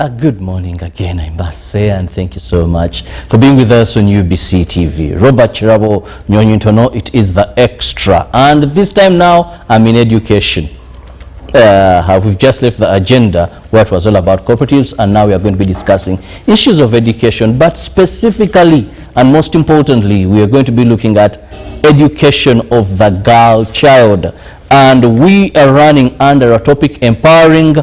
Good morning again, I must say, and thank you so much for being with us on UBC TV. Robert Chirabo Nyonyintono, it is the extra. And this time now, I'm in education. We've just left the agenda where it was all about cooperatives, and now we are going to be discussing issues of education, but specifically and most importantly, we are going to be looking at education of the girl child. And we are running under a topic empowering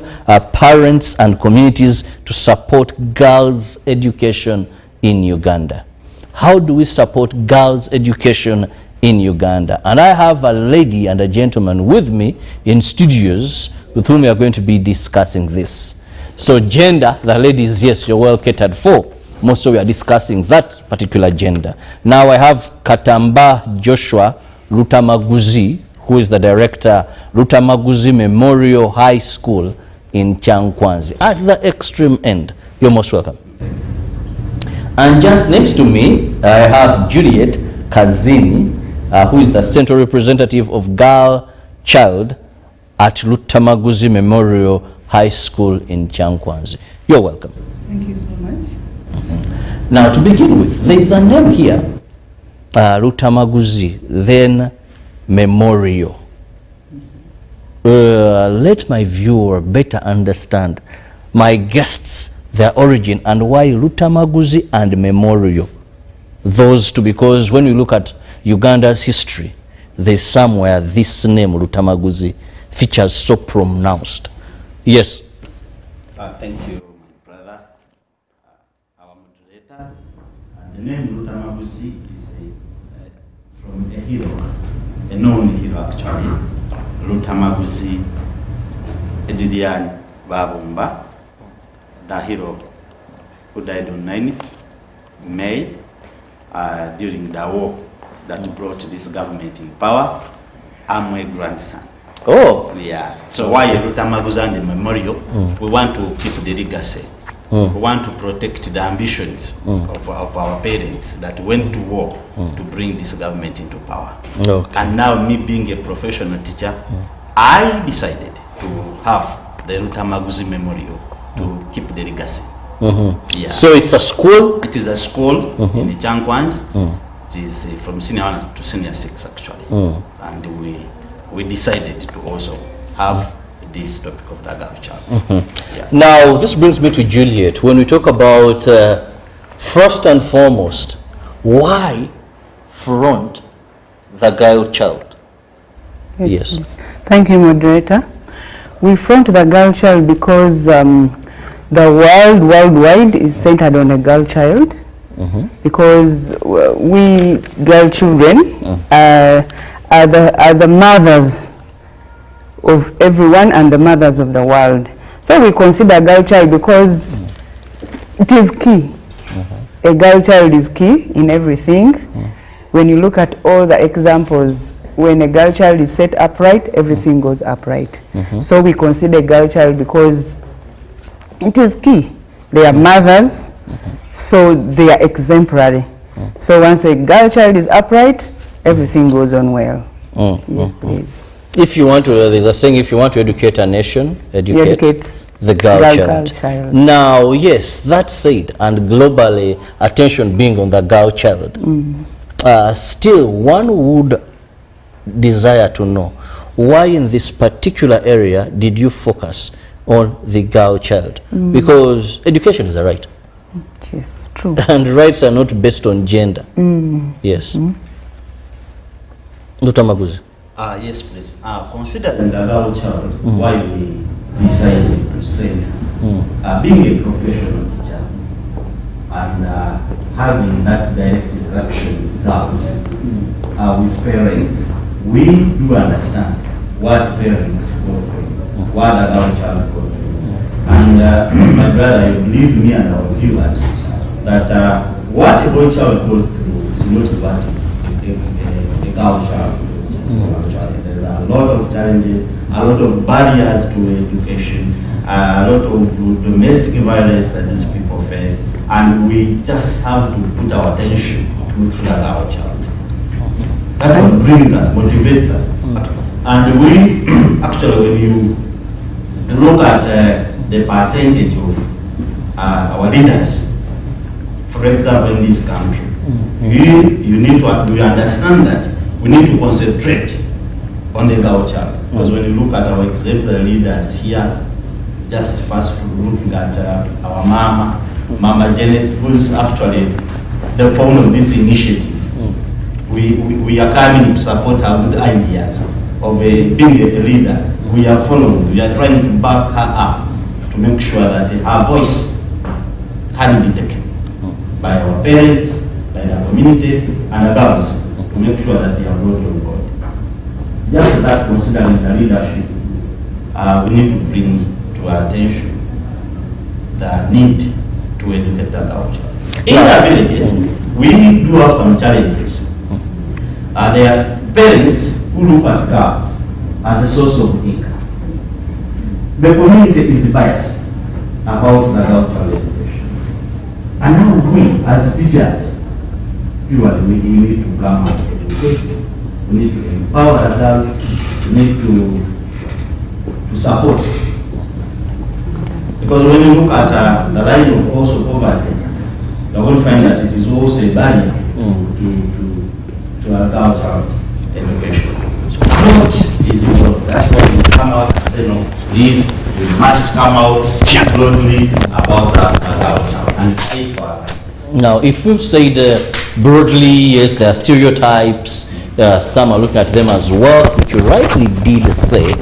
parents and communities to support girls' education in Uganda. How do we support girls' education in Uganda? And I have a lady and a gentleman with me in studios with whom we are going to be discussing this. So gender, the ladies, yes, you're well catered for. Most of we are discussing that particular gender. Now I have Katamba Joshua Rutamaguzi, who is the director, Rutamaguzi Memorial High School in Chankwanzi, at the extreme end. You're most welcome. And just next to me, I have Juliet Kazini, who is the central representative of girl child at Rutamaguzi Memorial High School in Chankwanzi. You're welcome. Thank you so much. Now, to begin with, there is a name here, Rutamaguzi, then Memorial. Let my viewer better understand my guests, their origin, and why Rutamaguzi and Memorial. Those two, because when you look at Uganda's history, there's somewhere this name Rutamaguzi features so pronounced. Yes. Thank you, my brother, our moderator. The name Rutamaguzi is from a hero. A known hero actually, Rutamaguzi Edidian Babumba, the hero who died on 9th May during the war that brought this government in power. I'm a grandson. Oh. Yeah. So why Rutamaguzi and the Memorial? We want to keep the legacy. We want to protect the ambitions of our parents that went to war to bring this government into power. Okay. And now, me being a professional teacher, I decided to have the Rutamaguzi Memorial to keep the legacy. Yeah. So it's a school? It is a school in the Chankwanzi. It is from senior 1 to senior 6 actually. And we decided to also have this topic of the girl child. Yeah. Now, this brings me to Juliet. When we talk about, first and foremost, why front the girl child? Yes. Yes. Thank you, moderator. We front the girl child because the world worldwide is centered on a girl child. Because we girl children are the mothers of everyone and the mothers of the world. So we consider girl child because it is key. A girl child is key in everything. When you look at all the examples, when a girl child is set upright, everything goes upright. So we consider girl child because it is key. They are mothers, so they are exemplary. So once a girl child is upright, everything goes on well. Yes, please. If you want to, there's a saying, if you want to educate a nation, educate the girl child. Now, yes, that said, and globally, attention being on the girl child, still one would desire to know, why in this particular area did you focus on the girl child? Because education is a right. Yes, true. And rights are not based on gender. Yes. Dr. Maguzi. Yes, please. Considering the girl child, why we decided to send her, being a professional teacher and having that direct interaction with girls, with parents, we do understand what parents go through, what a girl child goes through. And my brother, you believe me and our viewers that what a boy child goes through is not what a girl child. There's a lot of challenges, a lot of barriers to education, a lot of domestic violence that these people face, and we just have to put our attention to our child. That's what brings us, motivates us. And we, actually, when you look at the percentage of our leaders, for example, in this country. You need to understand that we need to concentrate on the girl child. Because when you look at our exemplary leaders here, just first looking at our Mama Janet, who's actually the founder of this initiative. We are coming to support her with ideas of being a leader. We are following, we are trying to back her up to make sure that her voice can be taken by our parents, by the community, and the girls to make sure that they are brought on board. Just that, considering the leadership, we need to bring to our attention the need to educate the culture. In the villages, we do have some challenges. There are parents who look at girls as a source of income. The community is biased about the cultural education. And now we, as teachers, we need to plan out education. We need to empower the girls. We need to support. Because when you look at the line of also poverty, you're going to find that it is also a barrier to our cultural education. So how much is involved? That's why we come out and say, no, we must come out broadly about our culture and fight for our rights. Now, if we've said broadly, yes, there are stereotypes, some are looking at them as well, which you rightly did say.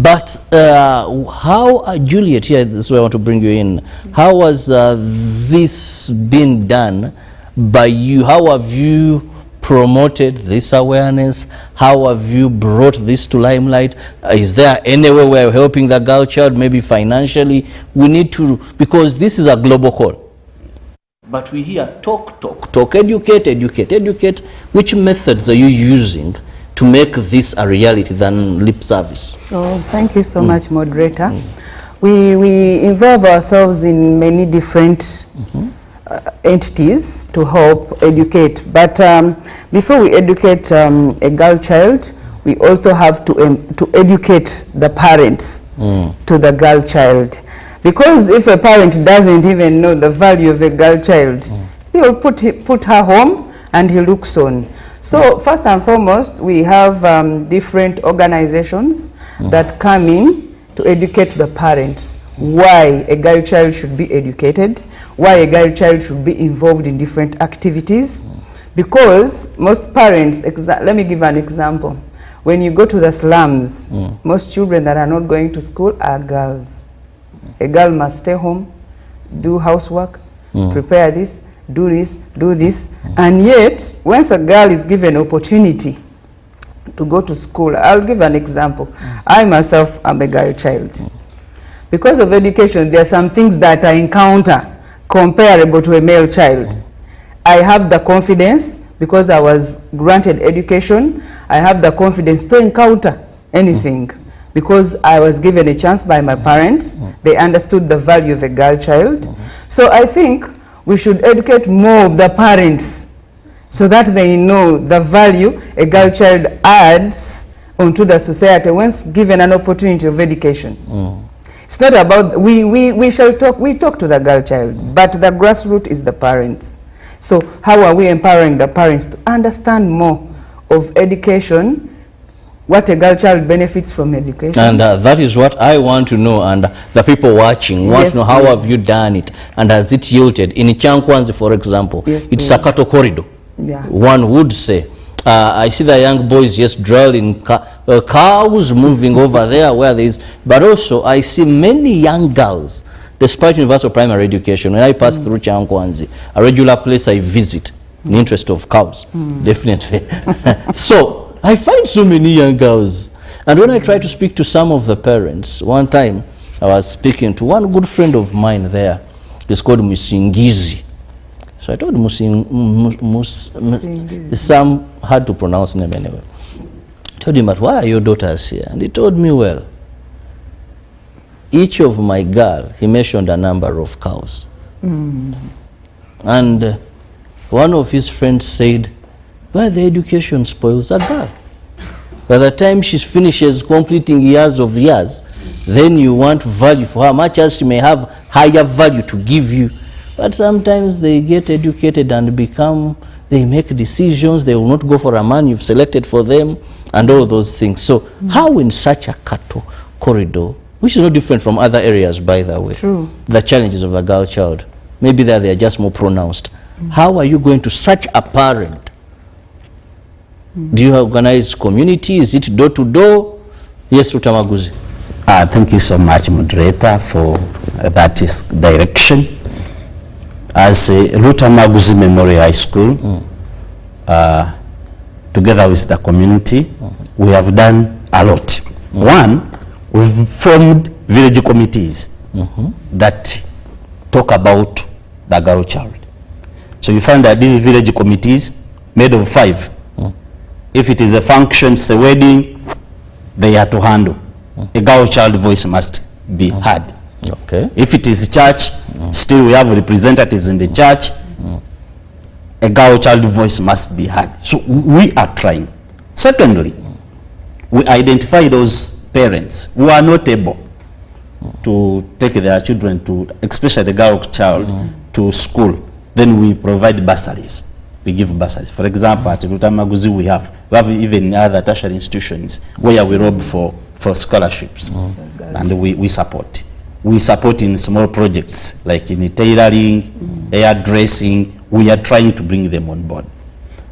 But how, Juliet, here, this is where I want to bring you in. How has this been done by you? How have you promoted this awareness? How have you brought this to limelight? Is there any way we're helping the girl child, maybe financially? We need to, because this is a global call. But we hear talk, educate. Which methods are you using to make this a reality than lip service? Oh, thank you so much, moderator. We involve ourselves in many different entities to help educate. But before we educate a girl child, we also have to educate the parents to the girl child. Because if a parent doesn't even know the value of a girl child, he'll put her home and he looks on. So first and foremost, we have different organizations that come in to educate the parents why a girl child should be educated, why a girl child should be involved in different activities. Because most parents, let me give an example. When you go to the slums, most children that are not going to school are girls. A girl must stay home, do housework, prepare this, do this. And yet, once a girl is given opportunity to go to school, I'll give an example. I myself am a girl child. Because of education, there are some things that I encounter comparable to a male child. I have the confidence, because I was granted education, I have the confidence to encounter anything. Because I was given a chance by my parents, they understood the value of a girl child. So I think we should educate more of the parents so that they know the value a girl child adds onto the society once given an opportunity of education. It's not about, we talk to the girl child, but the grassroots is the parents. So how are we empowering the parents to understand more of education, what a girl child benefits from education? And that is what I want to know, and the people watching want to know how have you done it, and has it yielded? In Chankwanzi, for example, it's a cattle corridor. One would say, I see the young boys just drilling cows moving over there where there is, but also I see many young girls, despite universal primary education. When I pass through Chankwanzi, a regular place I visit in the interest of cows, definitely. So I find so many young girls, and when I try to speak to some of the parents, one time I was speaking to one good friend of mine there. It's called Musingizi. So I told him, some hard to pronounce name anyway. I told him, but why are your daughters here? And he told me, well, each of my girl, he mentioned a number of cows. And one of his friends said, well, the education spoils a girl. By the time she finishes completing years of years, then you want value for her, much as she may have higher value to give you. But sometimes they get educated and they make decisions. They will not go for a man you've selected for them and all those things. So how in such a cattle corridor, which is no different from other areas, by the way, True. the challenges of the girl child, maybe there they are just more pronounced. How are you going to such a parent? Do you organize community? Is it door to door? Yes, Rutamaguzi. Thank you so much, moderator, for that direction. As Rutamaguzi Memorial High School, together with the community, we have done a lot. One, we've formed village committees that talk about the girl child. So you find that these village committees made of 5. If it is a function, it's a wedding, they are to handle. A girl child voice must be heard. Okay. If it is church, still we have representatives in the church. A girl child voice must be heard. So we are trying. Secondly, we identify those parents who are not able to take their children to, especially the girl child, to school. Then we provide bursaries. We give bursaries. For example, at Rutamaguzi we have even other tertiary institutions where we rob for scholarships, and we support. We support in small projects like in tailoring, hairdressing. We are trying to bring them on board.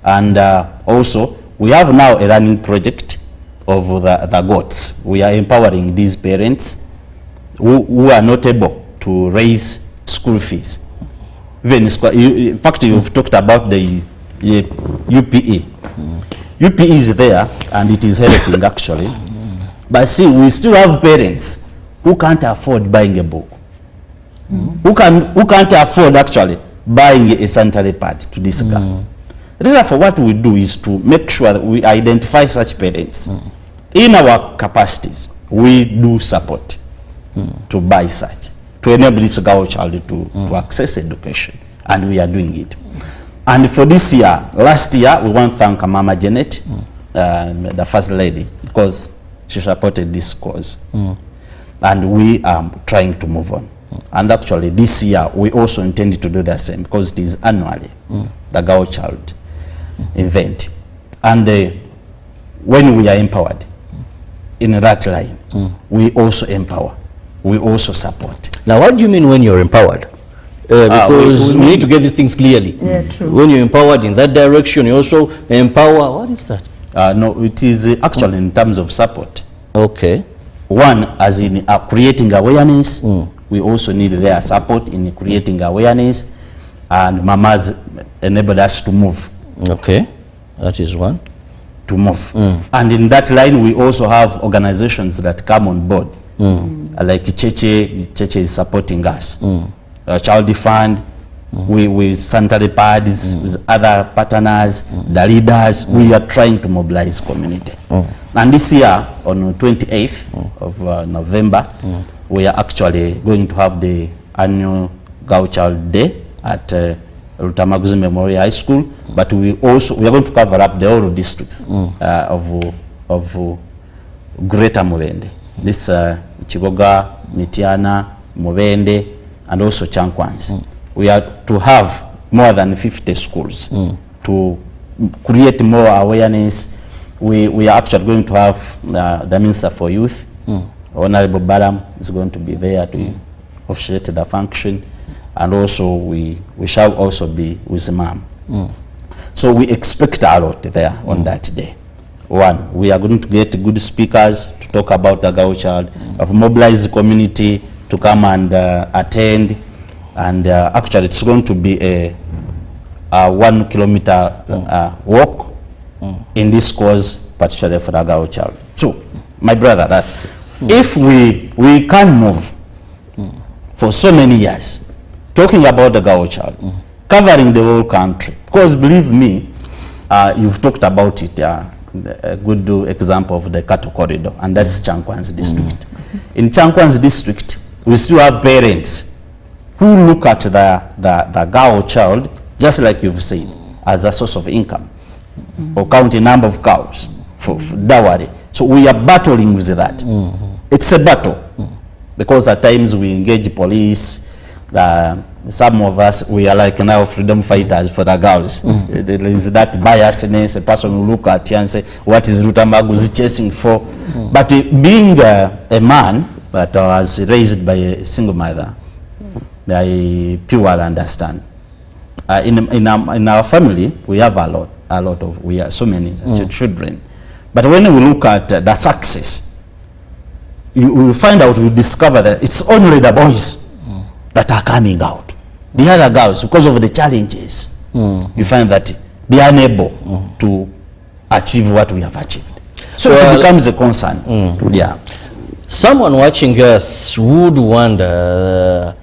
And also, we have now a running project of the goats. We are empowering these parents who are not able to raise school fees. Even in fact, you've talked about the UPE. UPE is there and it is helping actually. But see, we still have parents who can't afford buying a book. Who can't afford actually buying a sanitary pad to this girl. Therefore, what we do is to make sure that we identify such parents. In our capacities, we do support to buy such, to enable this girl child to access education, and we are doing it. And for this year, last year, we want to thank Mama Janet, the first lady, because she supported this cause. And we are trying to move on. And actually, this year, we also intend to do the same, because it is annually, the girl child event. And when we are empowered in that line, we also empower. We also support. Now, what do you mean when you're empowered? Because we need to get these things clearly. Yeah, true. When you're empowered in that direction, you also empower. What is that? No, it is actually in terms of support. Okay. One, as in creating awareness, we also need their support in creating awareness, and mamas enabled us to move. Okay, that is one. To move. And in that line, we also have organizations that come on board. Like Cheche is supporting us. Child Fund, with sanitary pads, with other partners, the leaders, we are trying to mobilize community. And this year, on the 28th of November, we are actually going to have the annual Girl Child Day at Rutamaguzi Memorial High School, but we are going to cover up the whole districts of Greater Mubende. This Chiboga, Mitiana, Mubende, and also Chankwanzi. We are to have more than 50 schools to create more awareness. We are actually going to have the Minister for Youth, Honorable Baram, is going to be there to officiate the function, and also we shall also be with Ma'am. So we expect a lot there on that day. One, we are going to get good speakers to talk about the girl child, have mobilized the community to come and attend, and actually it's going to be a 1 kilometer walk in this cause, particularly for the girl child. So, my brother, that if we can move for so many years talking about the girl child, covering the whole country, because believe me, you've talked about it, a good example of the cattle corridor, and that's Chankwanzi district. In Chankwanzi district, we still have parents who look at the girl child, just like you've said, as a source of income, or counting number of cows for dowry. So we are battling with that. It's a battle, because at times we engage police, some of us, we are like now freedom fighters for the girls. There is that biasness. A person will look at you and say, what is Rutamaguzi chasing for? But being a man that was raised by a single mother, I purely understand. In our family, we have a lot of, we are so many children. But when we look at the success, you will find out, we discover that it's only the boys that are coming out. The other girls, because of the challenges, you find that they are unable to achieve what we have achieved. So it becomes a concern. Yeah. Someone watching us would wonder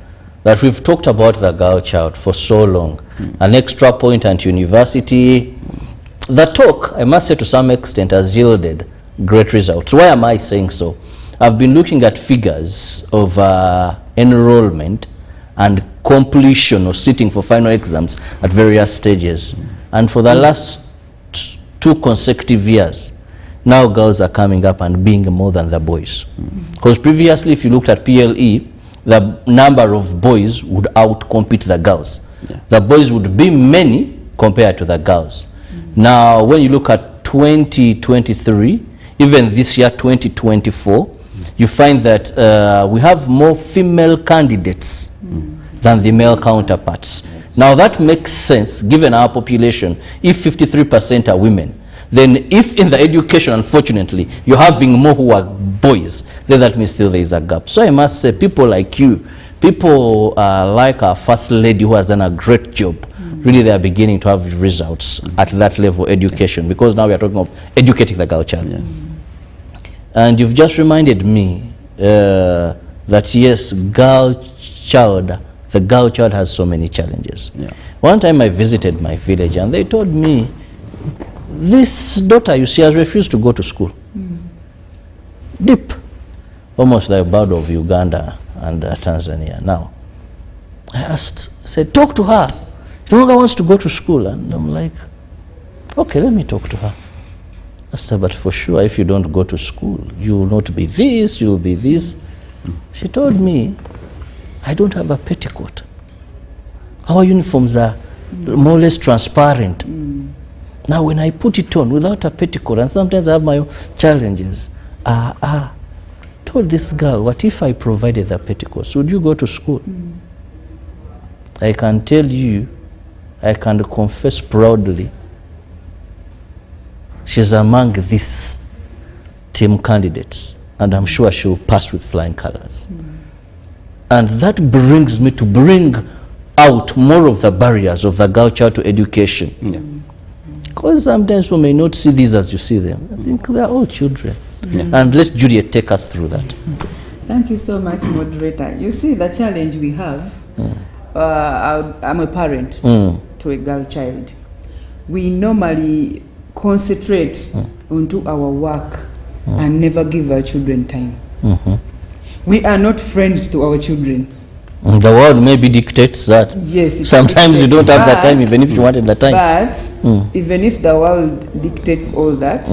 that we've talked about the girl child for so long, an extra point at university. The talk, I must say, to some extent has yielded great results. Why am I saying so? I've been looking at figures of enrollment and completion or sitting for final exams at various stages. And for the last 2 consecutive years, now girls are coming up and being more than the boys. Because previously, if you looked at PLE, the number of boys would outcompete the girls. The boys would be many compared to the girls. Now, when you look at 2023, even this year, 2024, you find that we have more female candidates than the male counterparts. Now, that makes sense, given our population. If 53% are women, then if in the education, unfortunately, you're having more who are boys, then that means still there is a gap. So I must say, people like you, people like our first lady who has done a great job, really they are beginning to have results at that level education, because now we are talking of educating the girl child. And you've just reminded me that yes, the girl child has so many challenges. One time I visited my village and they told me, this daughter you see has refused to go to school. Deep, almost like bird of Uganda and Tanzania. Now, I said, talk to her. She no longer wants to go to school. And I'm like, okay, let me talk to her. I said, but for sure, if you don't go to school, you will not be this, you will be this. She told me, I don't have a petticoat. Our uniforms are more or less transparent. Now, when I put it on without a petticoat, and sometimes I have my own challenges, told this girl, what if I provided the petticoats? Would you go to school? I can tell you, I can confess proudly, she's among these team candidates, and I'm sure she'll pass with flying colors. And that brings me to bring out more of the barriers of the girl child to education. Because sometimes we may not see these as you see them. I think they're all children. And let Juliet take us through that. Thank you so much, moderator. You see, the challenge we have, I'm a parent to a girl child. We normally concentrate onto our work and never give our children time. We are not friends to our children. The world maybe dictates that. Yes. Sometimes you don't have that time, even if you wanted the time. But even if the world dictates all that,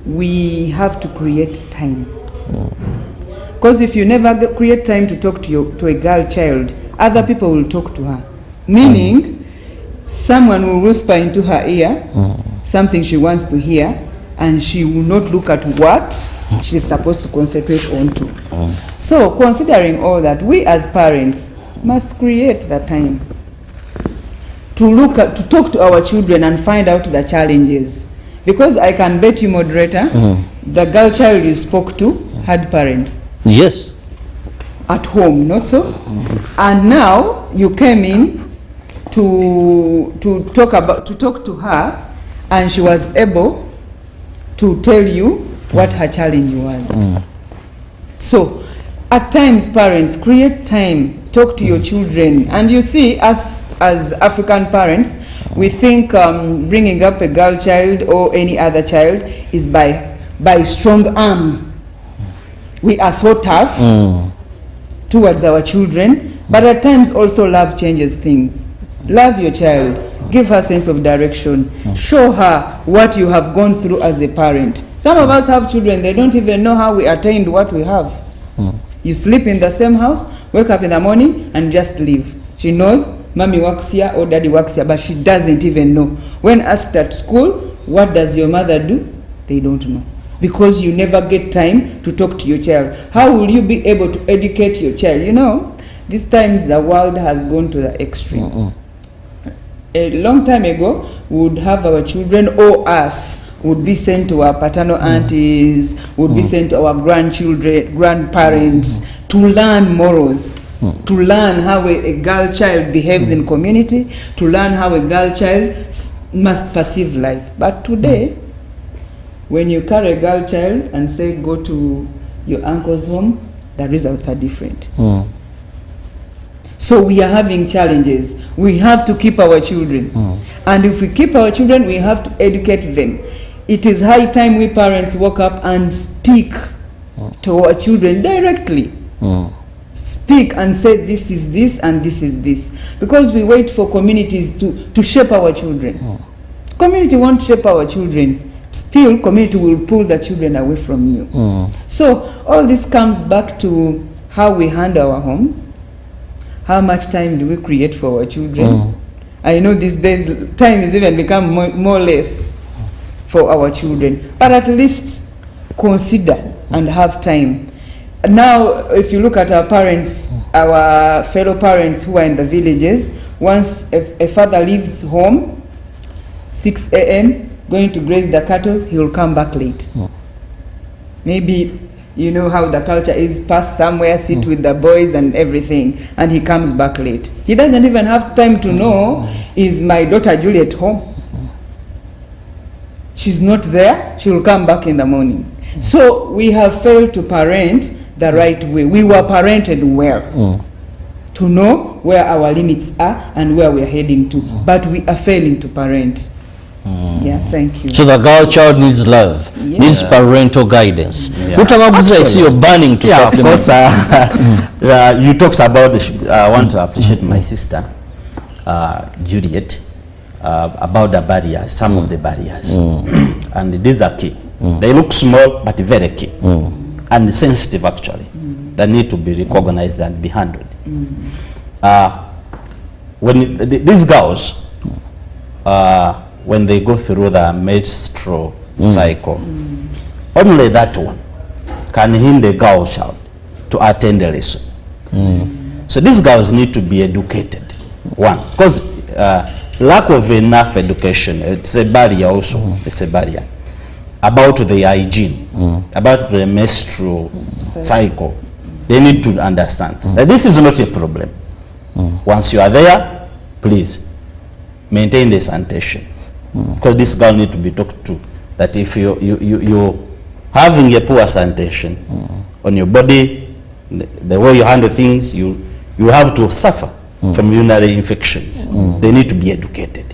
we have to create time. Because if you never create time to talk to a girl child, other people will talk to her. Meaning, someone will whisper into her ear something she wants to hear, and she will not look at what she's supposed to concentrate onto. So, considering all that, we as parents must create the time to talk to our children and find out the challenges. Because I can bet you, moderator, the girl child you spoke to had parents. Yes. At home, not so? And now you came in to talk to her, and she was able to tell you what her challenge was. So, at times, parents, create time, talk to your children. And you see, as African parents, we think bringing up a girl child or any other child is by strong arm. We are so tough towards our children, but at times also love changes things. Love your child. Give her a sense of direction. Show her what you have gone through as a parent. Some of us have children, they don't even know how we attained what we have. You sleep in the same house, wake up in the morning, and just leave. She knows mommy works here or daddy works here, but she doesn't even know. When asked at school, what does your mother do? They don't know. Because you never get time to talk to your child. How will you be able to educate your child? You know, this time the world has gone to the extreme. A long time ago, we would have our children or us would be sent to our paternal aunties, would be sent to our grandchildren, grandparents to learn morals, to learn how a girl child behaves in community, to learn how a girl child must perceive life. But today, when you carry a girl child and say go to your uncle's home, the results are different. So we are having challenges. We have to keep our children. And if we keep our children, we have to educate them. It is high time we parents woke up and speak to our children directly. Speak and say this is this and this is this. Because we wait for communities to shape our children. Community won't shape our children. Still, community will pull the children away from you. So all this comes back to how we handle our homes. How much time do we create for our children? I know these days time is even become more less for our children, but at least consider and have time. Now, if you look at our parents, our fellow parents who are in the villages, once a father leaves home, 6 a.m., going to graze the cattle, he will come back late. Maybe you know how the culture is, pass somewhere, sit with the boys and everything, and he comes back late. He doesn't even have time to know, is my daughter Juliet home? She's not there, she will come back in the morning. So we have failed to parent the right way. We were parented well to know where our limits are and where we are heading to, but we are failing to parent. Yeah, thank you. So the girl child needs love, needs parental guidance. Actually, I see you're burning to supplement. Of course, you talked about I want to appreciate my sister, Juliet, about the barriers, some of the barriers. And these are key. They look small, but very key. And sensitive, actually. That need to be recognized and be handled. When these girls, when they go through the menstrual cycle, only that one can hinder the girl child to attend a lesson. So these girls need to be educated. One, because lack of enough education, it's a barrier also, it's a barrier. About the hygiene, about the menstrual cycle, they need to understand that this is not a problem. Once you are there, please maintain the sanitation. Because this girl need to be talked to, that if you're having a poor sanitation on your body, the way you handle things, you have to suffer from urinary infections. They need to be educated.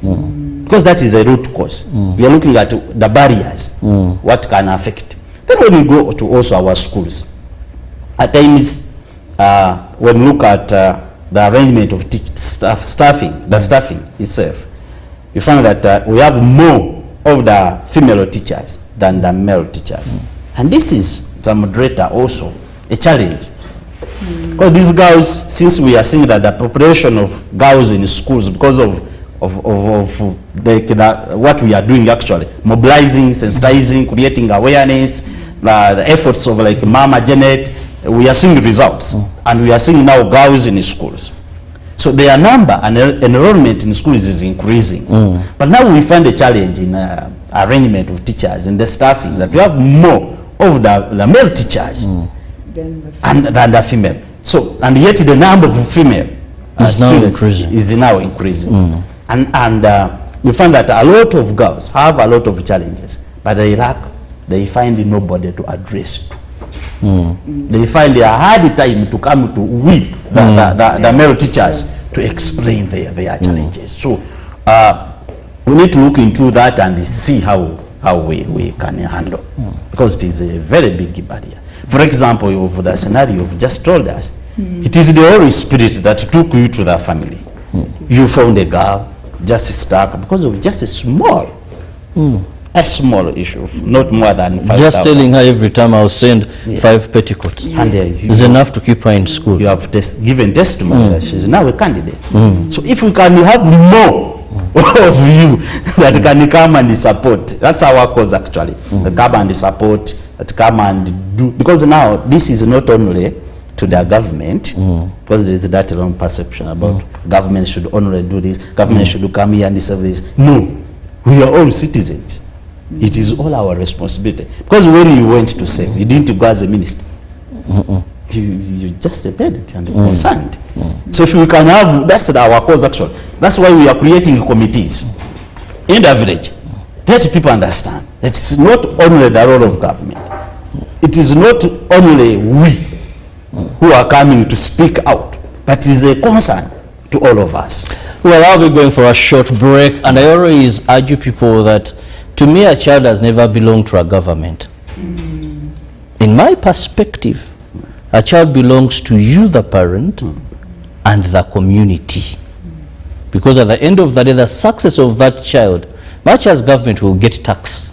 Because that is a root cause. We are looking at the barriers, what can affect. Then when we go to also our schools, at times when we look at the arrangement of staffing itself, you find that we have more of the female teachers than the male teachers. And this is, the moderator, also a challenge. Because these girls, since we are seeing that the population of girls in schools, because of what we are doing actually, mobilizing, sensitizing, creating awareness, the efforts of like Mama Janet, we are seeing results. And we are seeing now girls in schools. So their number and enrollment in schools is increasing. But now we find a challenge in arrangement of teachers and the staffing, that we have more of the male teachers than the female. So, and yet the number of female students is now increasing. And you find that a lot of girls have a lot of challenges, but they find nobody to address to. They find a hard time to come to the male teachers to explain their challenges. So we need to look into that and see how we can handle, because it is a very big barrier. For example, of the scenario you've just told us, it is the Holy Spirit that took you to the family. You found a girl just stuck because of just a small A small issue, not more than 5,000. Just telling her every time I'll send 5 petticoats And is enough to keep her in school. You have given testimony that she's now a candidate. So if we can have more of you that can come and support, that's our cause actually. Come and support, that come and do, because now this is not only to the government, because there is that wrong perception about government should only do this, government should come here and serve this. No, we are all citizens. It is all our responsibility. Because when you went to serve, you didn't go as a minister. You just a parent and concerned. So if we can have, that's our cause actually. That's why we are creating committees in the village. Let people understand that it's not only the role of government. It is not only we who are coming to speak out, but it is a concern to all of us. Well, I'll be going for a short break, and I always argue people that, to me, a child has never belonged to a government. In my perspective, a child belongs to you, the parent, and the community. Because at the end of the day, the success of that child, much as government will get tax,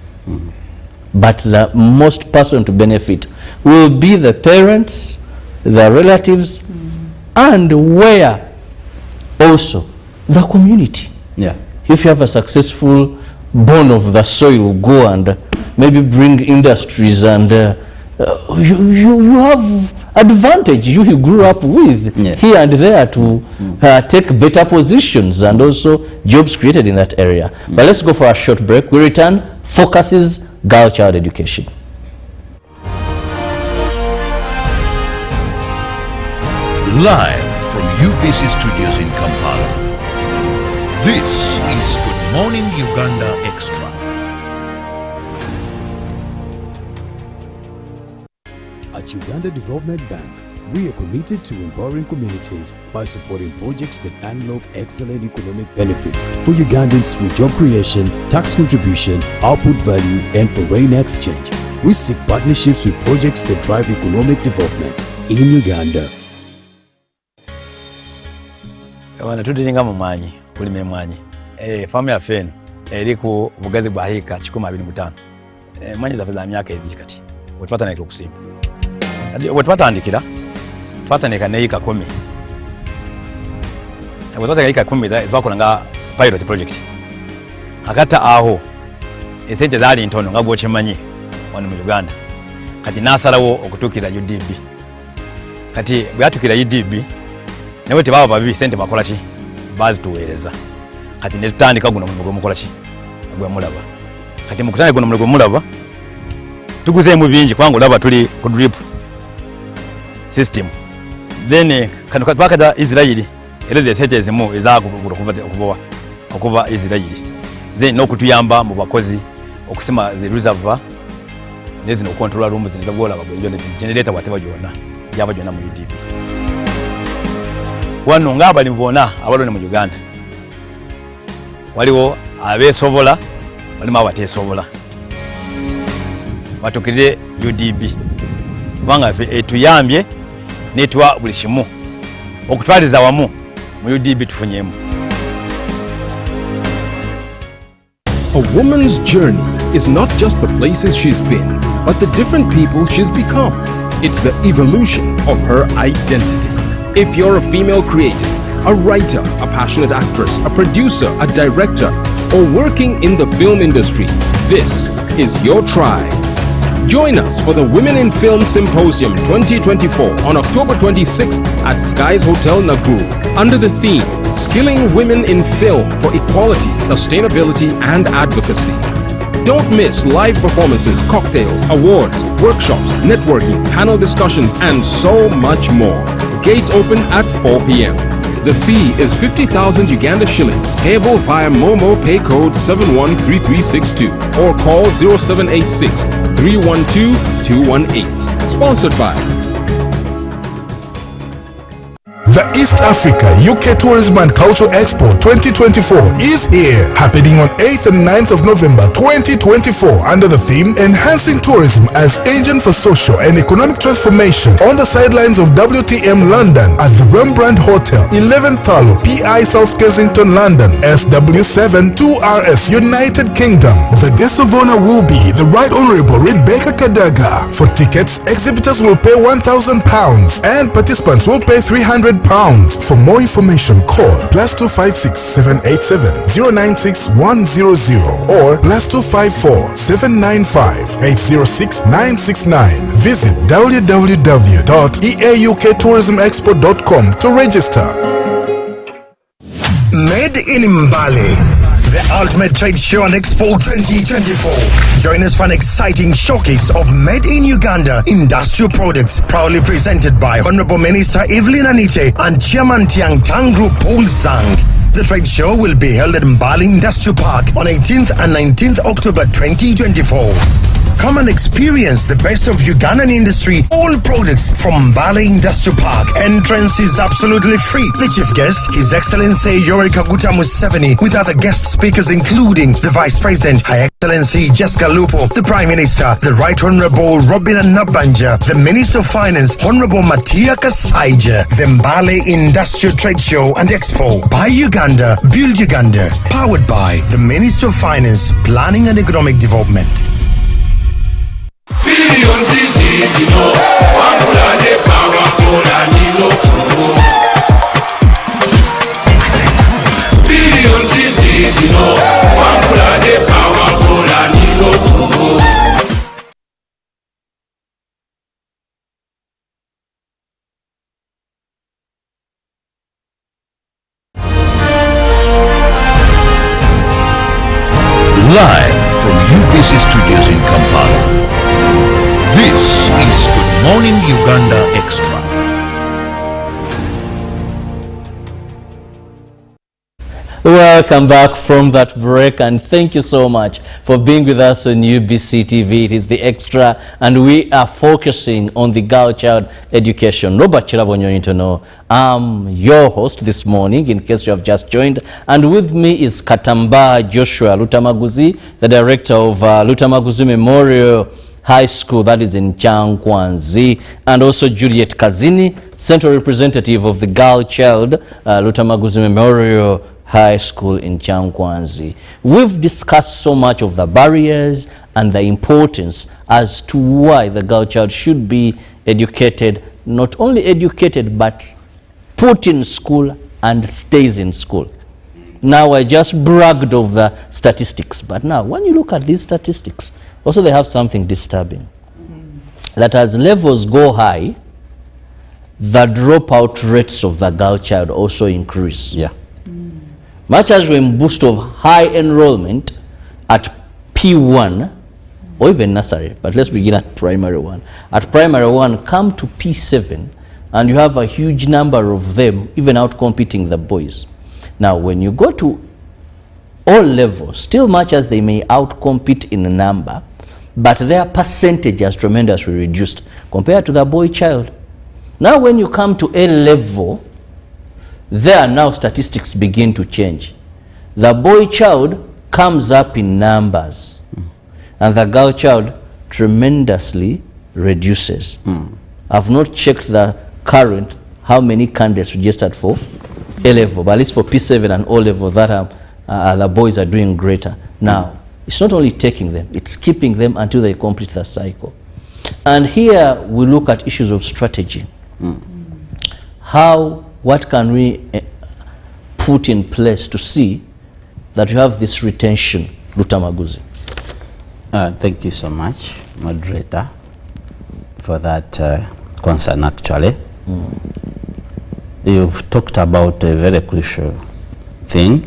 but the most person to benefit will be the parents, the relatives, and where also the community. Yeah. If you have a successful born of the soil, go and maybe bring industries, and you have advantage you grew up with here and there to take better positions, and also jobs created in that area. But let's go for a short break. We return. Focuses girl child education. Live from UBC studios in Kampala, this is Good Morning Uganda Extra. At Uganda Development Bank, we are committed to empowering communities by supporting projects that unlock excellent economic benefits for Ugandans through job creation, tax contribution, output value, and foreign exchange. We seek partnerships with projects that drive economic development in Uganda. Wana tudiringa mu mwanyi kulima emwanyi famu ya feno eri ku bugazi bwa hika 125 mwanyi zaffe za myaka 2 kati wetwatanira okusimba kati wetwatandikira twatandika ne hika 10 wetwatandika hika 10 twakola nga pilot project akata aho esente zaali ntono nga bwokimanyi wano mu Uganda kati nasalawo okutukira UDB kati bwatukira UDB newe tebaba babi sente bakola ki bazituweereza kati ne tutandika guno mulimo mukola ki gwe mulaba kati mukutane guno mulimo mulaba tuguze mu bingi kwangu laba tuli ku drip system then kanu twakaja Israeli eleze sente zimu okuva Israeli then nokutuyamba mu bakozi okusema the reservoir nezi no control rooms nzagola bagwe generator wateba jona yaba jona mu UDP wano ngaba libona abalone mu Uganda waliwo abesobola balima abatesobola batukire UDB banga etuyambye netwa buli kimu okutwaliza wamu mu UDB tufunyemu. A woman's journey is not just the places she's been, but the different people she's become. It's the evolution of her identity. If you're a female creative, a writer, a passionate actress, a producer, a director, or working in the film industry, this is your tribe. Join us for the Women in Film Symposium 2024 on October 26th at Skies Hotel, Nakuru, under the theme, Skilling Women in Film for Equality, Sustainability and Advocacy. Don't miss live performances, cocktails, awards, workshops, networking, panel discussions, and so much more. Gates open at 4 p.m. The fee is 50,000 Uganda shillings, payable via Momo Pay Code 713362 or call 0786 312 218. Sponsored by. The East Africa UK Tourism and Culture Expo 2024 is here, happening on 8th and 9th of November 2024 under the theme Enhancing Tourism as Engine for Social and Economic Transformation on the sidelines of WTM London at the Rembrandt Hotel, 11th Thalo, PI South Kensington, London, SW7 2RS, United Kingdom. The guest of honor will be the Right Honorable Rebecca Kadaga. For tickets, exhibitors will pay £1,000 and participants will pay £300. For more information, call +256 787 096 100 or +254 795 806 969. Visit www.eauktourismexpo.com to register. Made in Mbale, the ultimate trade show and expo 2024. Join us for an exciting showcase of Made in Uganda industrial products, proudly presented by Honorable Minister Evelyn Anite and Chairman Tiang Tangru Paul Zhang. The trade show will be held at Mbale Industrial Park on 18th and 19th October 2024. Come and experience the best of Ugandan industry, all products from Mbale Industrial Park. Entrance is absolutely free. The chief guest, His Excellency Yoweri Kaguta Museveni, with other guest speakers including the Vice President, Her Excellency Jessica Lupo, the Prime Minister, the Right Honorable Robin Nabanja, the Minister of Finance, Honorable Matia Kasaija. The Mbale Industrial Trade Show and Expo by Uganda, Build Uganda, powered by the Minister of Finance, Planning and Economic Development. Live from UBC Studios in Kampala, this is Good Morning Uganda Extra. Welcome back from that break, and thank you so much for being with us on UBC TV. It is the Extra, and we are focusing on the girl child education. Robert Chirabonyo, I'm your host this morning, in case you have just joined, and with me is Katamba Joshua Lutamaguzi, the director of Lutamaguzi Memorial High School, that is in Changwanzi, and also Juliet Kazini, central representative of the girl child Lutamaguzi Memorial High School in Changwanzi. We've discussed so much of the barriers and the importance as to why the girl child should be educated, not only educated, but put in school and stays in school. Now, I just bragged of the statistics, but now when you look at these statistics, also they have something disturbing. That as levels go high, the dropout rates of the girl child also increase. Yeah. Much as we boost of high enrollment at P1 or even nursery, but let's begin at primary one. At primary one, come to P7, and you have a huge number of them even outcompeting the boys. Now, when you go to all levels, still much as they may outcompete in number, but their percentage has tremendously reduced compared to the boy child. Now, when you come to A level, there now statistics begin to change. The boy child comes up in numbers, and the girl child tremendously reduces. I've not checked the current, how many candidates registered for A level, but at least for P7 and O level, that the boys are doing greater. Now, it's not only taking them, it's keeping them until they complete the cycle. And here we look at issues of strategy. What can we put in place to see that you have this retention, Lutamaguzi? Thank you so much, moderator, for that concern actually. You've talked about a very crucial thing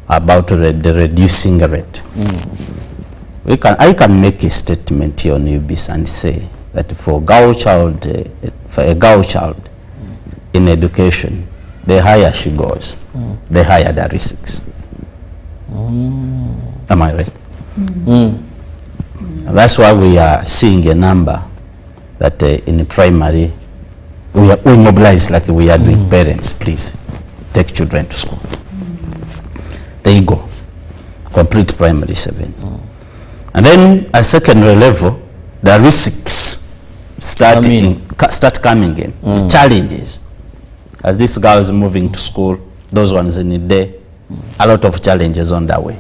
about the reducing rate. I can make a statement here on UBC and say that for a girl child in education, the higher she goes, the higher the risks. Am I right? That's why we are seeing a number that in primary we mobilize like we are doing. Parents, please take children to school. They go, complete primary 7. And then at secondary level, the risks start coming in. The challenges. As these girls moving to school, those ones in the day, a lot of challenges on their way.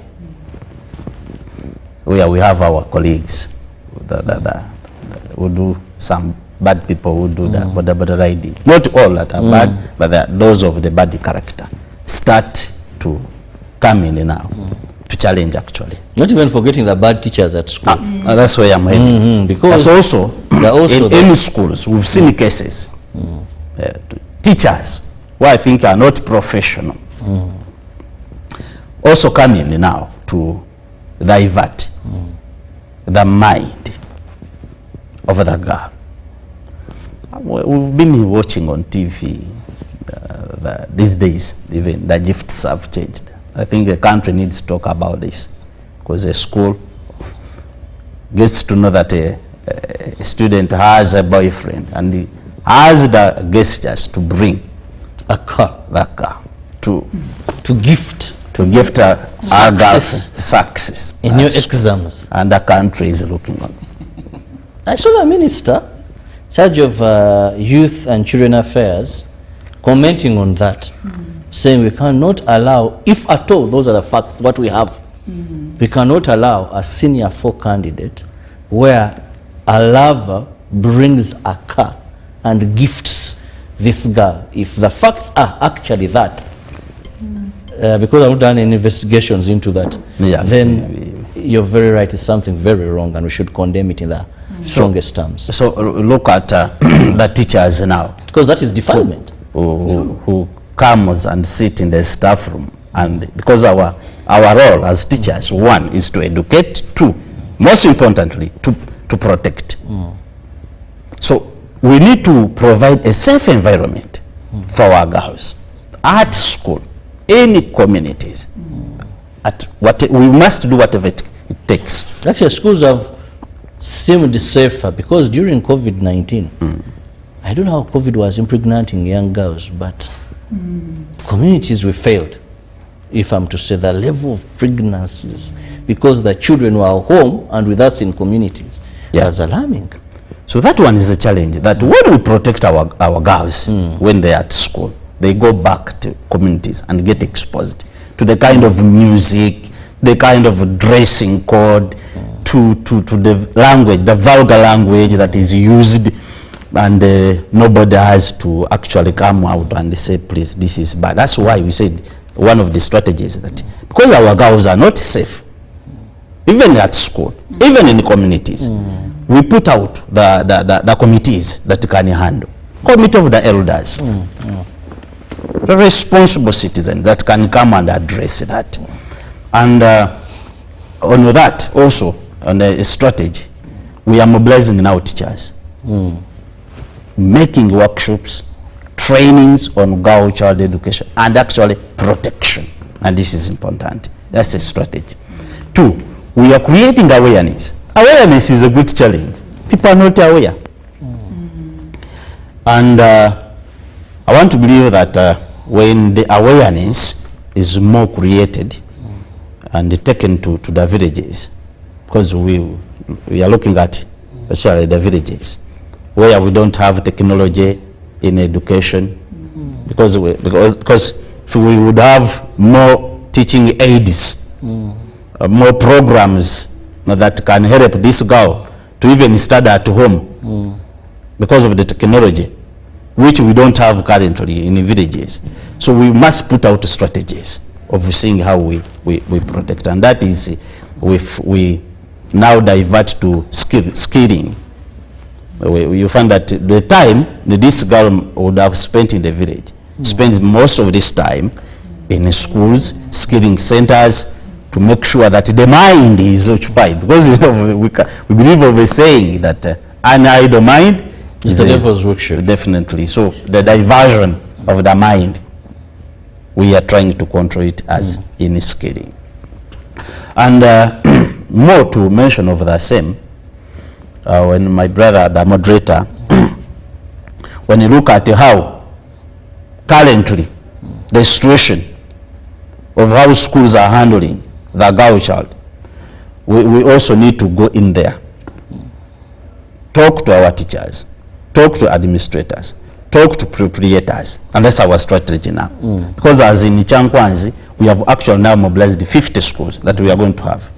We have our colleagues who do, some bad people who do the border riding. Not all that are bad, but those of the bad character start to come in now to challenge actually. Not even forgetting the bad teachers at school. That's where I'm heading. Because that's also in any schools, we've seen cases. Teachers who I think are not professional also come in now to divert the mind of the girl. We've been watching on TV these days, even the gifts have changed. I think the country needs to talk about this, because a school gets to know that a student has a boyfriend and he has the gestures to bring the car to gift success in your exams, and the country is looking on. I saw the minister, charge of youth and children affairs, commenting on that, saying we cannot allow, if at all, those are the facts, what we have, we cannot allow a senior 4 candidate where a lover brings a car and gifts this girl. If the facts are actually that, because I've not done any investigations into that, then you're very right, it's something very wrong and we should condemn it in the strongest terms. So look at the teachers now. Because that is defilement. Who comes and sit in the staff room, and because our role as teachers, 1 is to educate, 2 most importantly to protect. So we need to provide a safe environment for our girls at school, any communities. We must do whatever it takes. Actually, schools have seemed safer because during COVID-19, I don't know how COVID was impregnating young girls, but communities we failed, if I'm to say, the level of pregnancies, because the children were home and with us in communities, was alarming. So that one is a challenge, that when we protect our girls when they're at school, they go back to communities and get exposed to the kind of music, the kind of dressing code, to the language, the vulgar language that is used, and nobody has to actually come out and say, please, this is bad. That's why we said one of the strategies that because our girls are not safe, even at school, even in the communities, we put out the committees that can handle. Committee of the elders, the responsible citizen that can come and address that. And on that also, on the strategy, we are mobilizing now teachers, making workshops, trainings on girl child education and actually protection. And this is important. That's a strategy. 2, we are creating awareness. Awareness is a good challenge. People are not aware. And I want to believe that when the awareness is more created and taken to the villages, because we are looking at especially the villages where we don't have technology in education, because if we would have more teaching aids, more programs that can help this girl to even study at home because of the technology, which we don't have currently in the villages. So we must put out strategies of seeing how we protect, and that is we now divert to skilling. You find that the time that this girl would have spent in the village spends most of this time in schools, skilling centers, to make sure that the mind is occupied, because we believe of a saying that an idle mind is the devil's workshop. Definitely. So the diversion of the mind, we are trying to control it as in skilling. And more to mention of the same, when my brother, the moderator, when you look at how currently the situation of how schools are handling the girl child, we also need to go in there, talk to our teachers, talk to administrators, talk to proprietors, and that's our strategy now. Because as in Chankwanzi, we have actually now mobilized 50 schools that we are going to have.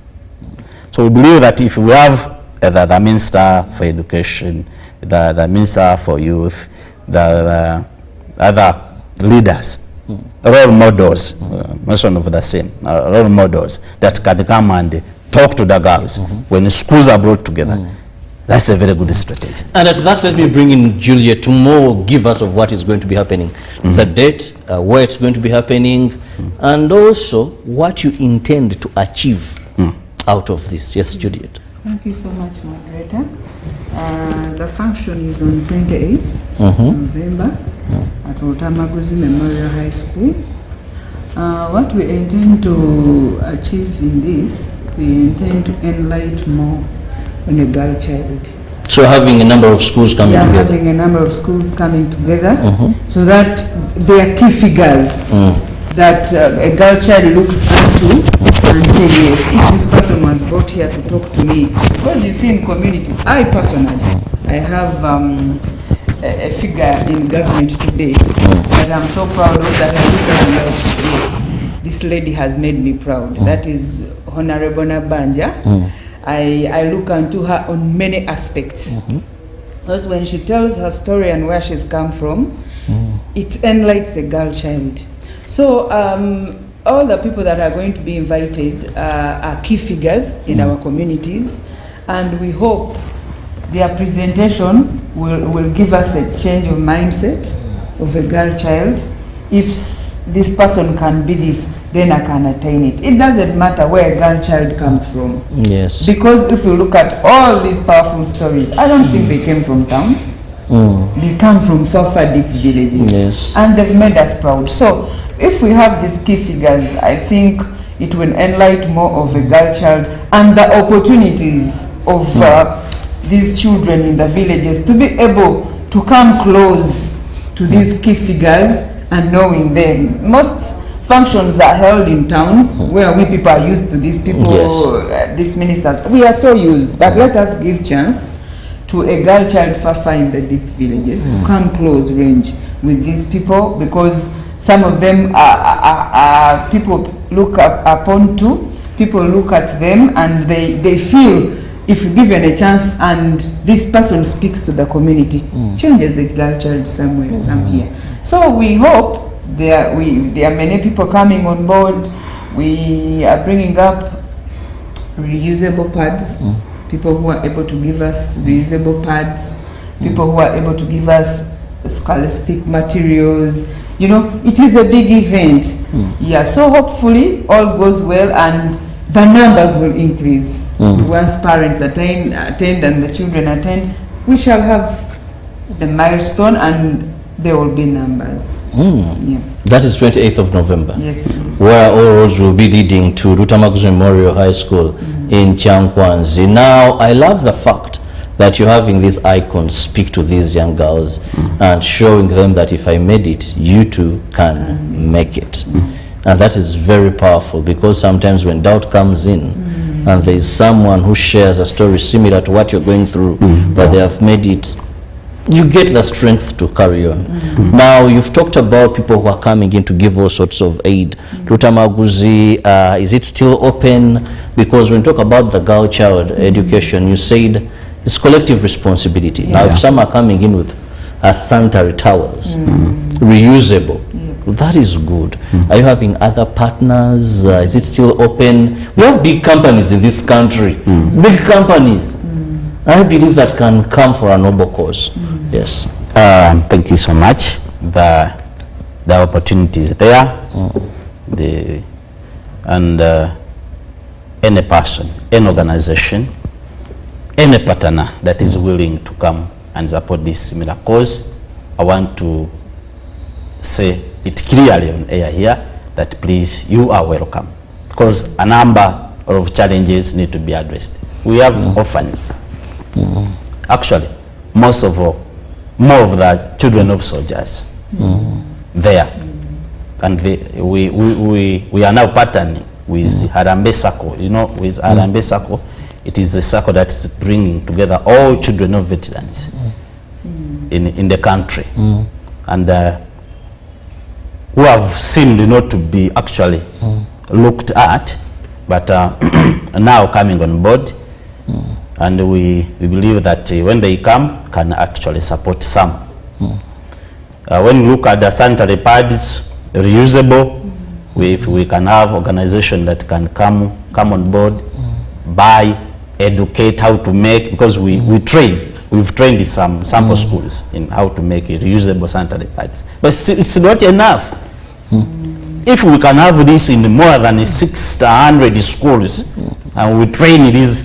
So we believe that if we have the Minister for Education, the Minister for Youth, the other leaders, role models, mention of the same, role models that can come and talk to the girls when schools are brought together. That's a very good strategy. And at that, let me bring in Juliet to more give us of what is going to be happening, the date, where it's going to be happening, and also what you intend to achieve out of this. Yes, Juliet. Thank you so much, moderator. The function is on 28th November at Otamaguzi Memorial High School. What we intend to achieve in this, we intend to enlight more on a girl child. So having a number of schools coming together? Having a number of schools coming together so that they are key figures that a girl child looks into and say, yes, if this person was brought here to talk to me. Because you see in community, I personally, I have a figure in government today that I'm so proud of, that I look at and yes, this lady has made me proud. That is Honorable Nabanja. I look into her on many aspects. Because when she tells her story and where she's come from, it enlightens a girl child. So all the people that are going to be invited are key figures in our communities, and we hope their presentation will give us a change of mindset of a girl child. If this person can be this, then I can attain it. It doesn't matter where a girl child comes from. Yes. Because if you look at all these powerful stories, I don't think they came from town. They come from far-far villages. Yes. And they've made us proud. So if we have these key figures, I think it will enlighten more of a girl child and the opportunities of these children in the villages to be able to come close to these key figures and knowing them. Most functions are held in towns where we people are used to these people, these ministers. We are so used, but let us give chance to a girl child far in the deep villages to come close range with these people, because some of them are people look upon to, people look at them and they feel if given a chance and this person speaks to the community, changes a girl child somewhere, some here. So we hope there are many people coming on board. We are bringing up reusable pads, people who are able to give us reusable pads, people who are able to give us scholastic materials. You know, it is a big event. Yeah, so hopefully all goes well and the numbers will increase. Once parents attend and the children attend, we shall have the milestone and there will be numbers. Yeah. That is 28th of November. Yes, please. Where all roads will be leading to Rutamaguzi Memorial High School in Chankwanzi. Now, I love the fact that you're having these icons speak to these young girls and showing them that if I made it, you too can make it. And that is very powerful, because sometimes when doubt comes in and there is someone who shares a story similar to what you're going through, but they have made it, you get the strength to carry on. Now, you've talked about people who are coming in to give all sorts of aid. Rutamaguzi, is it still open? Because when you talk about the girl child education, you said it's collective responsibility. Now, if some are coming in with sanitary towels, reusable, that is good. Are you having other partners? Is it still open? We have big companies in this country, big companies. I believe that can come for a noble cause. Yes. Thank you so much. The opportunity is there. Any person, any organization, any partner that is willing to come and support this similar cause, I want to say it clearly on air here that please, you are welcome, because a number of challenges need to be addressed. We have orphans. Actually, most of all, more of the children of soldiers there. And we are now partnering with Harambee Circle. You know, with Harambee Circle, it is a circle that is bringing together all children of veterans in the country. And who have seemed not to be actually looked at, but now coming on board. And we believe that when they come, can actually support some. When we look at the sanitary pads, reusable, if we can have organization that can come on board, buy, educate how to make, because we've trained some sample schools in how to make reusable sanitary pads. But it's not enough. If we can have this in more than 600 schools, and we train these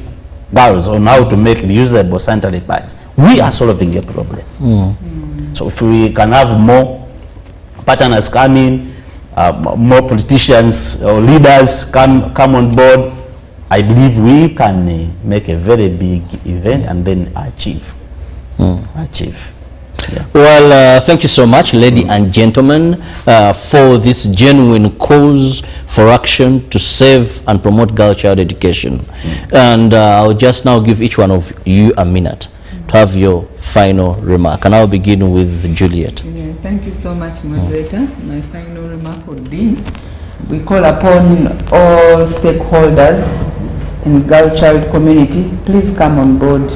girls on how to make reusable sanitary pads, we are solving a problem. So if we can have more partners come in, more politicians or leaders come on board, I believe we can make a very big event and then achieve. Yeah. Well, thank you so much, ladies and gentlemen, for this genuine cause for action to save and promote girl child education. And I'll just now give each one of you a minute to have your final remark. And I'll begin with Juliet. Yeah, thank you so much, moderator. My final remark would be, we call upon all stakeholders in girl child community, please come on board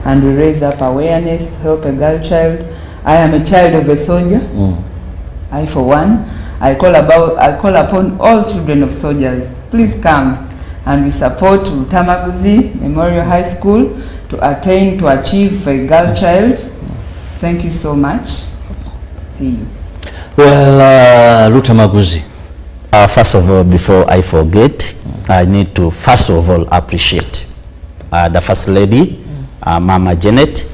and we raise up awareness to help a girl child. I am a child of a soldier. I, for one, I call upon all children of soldiers, please come and we support Rutamaguzi Memorial High School to achieve a girl child. Thank you so much. See you. Well, Rutamaguzi. First of all, before I forget, I need to first of all appreciate the First Lady, Mama Janet,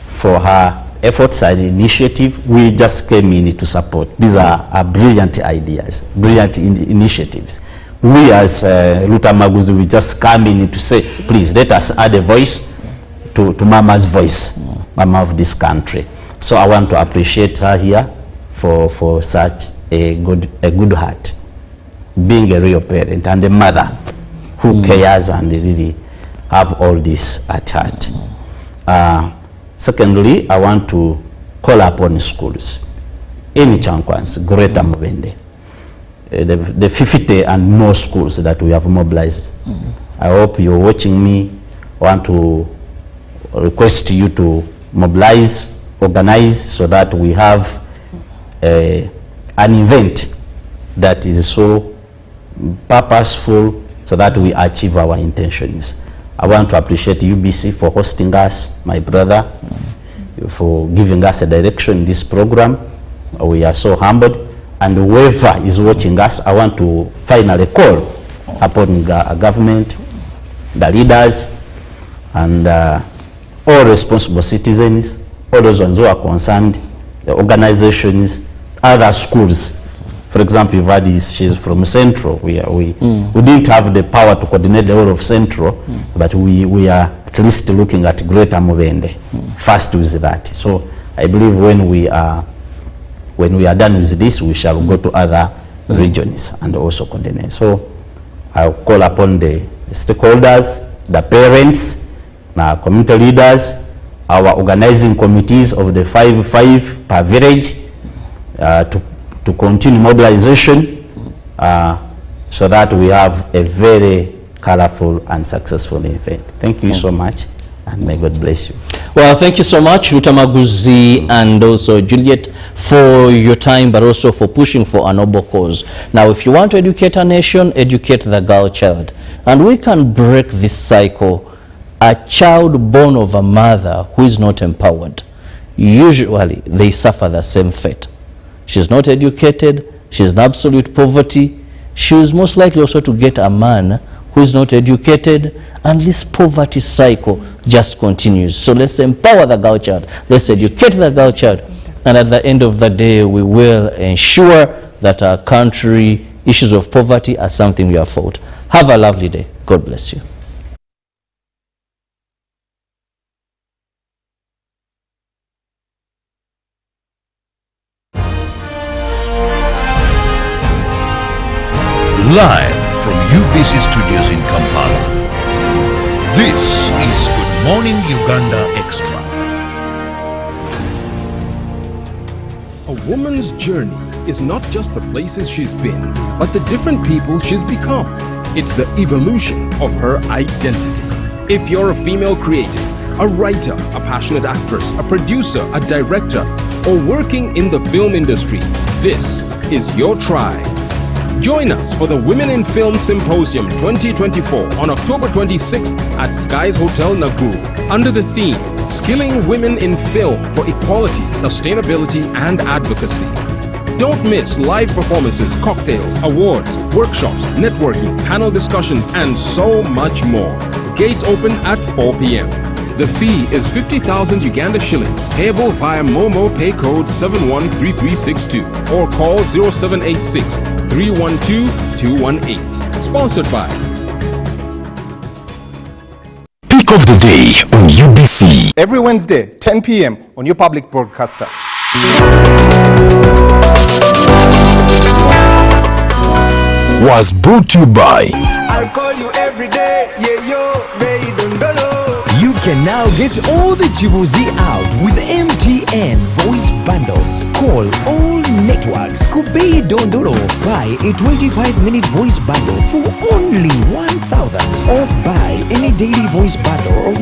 for her efforts and initiative. We just came in to support. These are brilliant ideas, brilliant initiatives. We as Rutamaguzi, we just come in to say, please let us add a voice to Mama's voice, Mama of this country. So I want to appreciate her here for such a good heart, being a real parent and a mother who cares and really have all this at heart. Secondly, I want to call upon schools in Chankwans, Greater Mubende, the 50 and more schools that we have mobilized. I hope you're watching me. I want to request you to mobilize, organize, so that we have an event that is so purposeful, so that we achieve our intentions. I want to appreciate UBC for hosting us, my brother, for giving us a direction in this program. We are so humbled. And whoever is watching us, I want to finally call upon the government, the leaders, and all responsible citizens, all those ones who are concerned, the organizations, other schools. For example, you've heard she's from Central. We didn't have the power to coordinate the whole of Central, but we are at least looking at Greater Mubende first with that. So I believe when we are done with this, we shall go to other regions and also coordinate. So I'll call upon the stakeholders, the parents, the community leaders, our organizing committees of the 5 per village to continue mobilization so that we have a very colorful and successful event. Thank you so much, and may God bless you. Well, thank you so much, Rutamaguzi and also Juliet, for your time, but also for pushing for a noble cause. Now, if you want to educate a nation, educate the girl child. And we can break this cycle. A child born of a mother who is not empowered, usually they suffer the same fate. She's not educated, she's in absolute poverty. She is most likely also to get a man who is not educated, and this poverty cycle just continues. So let's empower the girl child, let's educate the girl child, and at the end of the day, we will ensure that our country issues of poverty are something we have fought. Have a lovely day. God bless you. Live from UBC studios in Kampala. This is Good Morning Uganda Extra. A woman's journey is not just the places she's been, but the different people she's become. It's the evolution of her identity. If you're a female creative, a writer, a passionate actress, a producer, a director, or working in the film industry, this is your tribe. Join us for the Women in Film Symposium 2024 on October 26th at Skies Hotel, Nakuru, under the theme, Skilling Women in Film for Equality, Sustainability and Advocacy. Don't miss live performances, cocktails, awards, workshops, networking, panel discussions, and so much more. Gates open at 4 p.m. The fee is 50,000 Uganda shillings, payable via Momo Pay Code 713362 or call 0786 312 218. Sponsored by Peak of the day on UBC. Every Wednesday, 10 p.m. on your public broadcaster. Was brought to you by I'll call you every day, yeah, yo, baby, don't go. You can now get all the Chibuzi out with MTN voice bundles. Call all networks. Kubei Dondoro. Buy a 25-minute voice bundle for only 1,000 or buy any daily voice bundle of